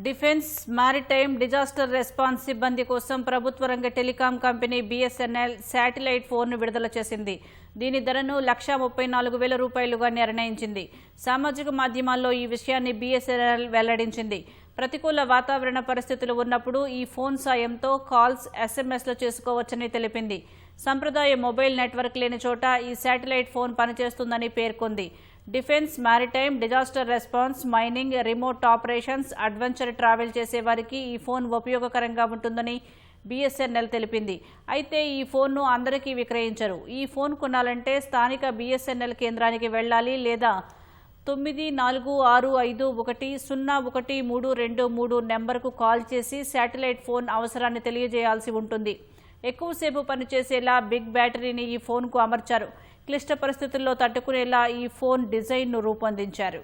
Defence, maritime, disaster response సిబ్బంది కోసం ప్రభుత్వ రంగ టెలికాం కంపెనీ BSNL శాటిలైట్ ఫోన్ను విడుదల చేసింది. దీని ధరను ₹1,34,000 నిర్ణయించింది. సామాజిక మాధ్యమాల్లో ఈ విషయాన్ని BSNL వెల్లడించింది. ప్రతికూల వాతావరణ పరిస్థితులు ఉన్నప్పుడు ఈ ఫోన్ సాయంతో కాల్స్, SMSలు చేసుకోవచ్చని తెలిపింది. సంప్రదాయ మొబైల్ నెట్వర్క్ లేని చోట ఈ శాటిలైట్ ఫోన్ పనిచేస్తుందని పేర్కొంది. Defence, maritime, disaster response, mining, remote operations, adventure travel చేసే వారికి ఈ ఫోన్ ఉపయోగకరంగా ఉంటుందని BSNL తెలిపింది. అయితే ఈ ఫోన్ను అందరికీ విక్రయించరు. ఈ ఫోన్ కొనాలంటే స్థానిక BSNL కేంద్రానికి వెళ్లాలి లేదా 9465101323 నెంబర్కు కాల్ చేసి శాటిలైట్ ఫోన్ అవసరాన్ని తెలియజేయాల్సి ఉంటుంది. ఎక్కువసేపు పనిచేసేలా బిగ్ బ్యాటరీని ఈ ఫోన్కు అమర్చారు. క్లిష్ట పరిస్థితుల్లో తట్టుకునేలా ఈ ఫోన్ డిజైన్ను రూపొందించారు.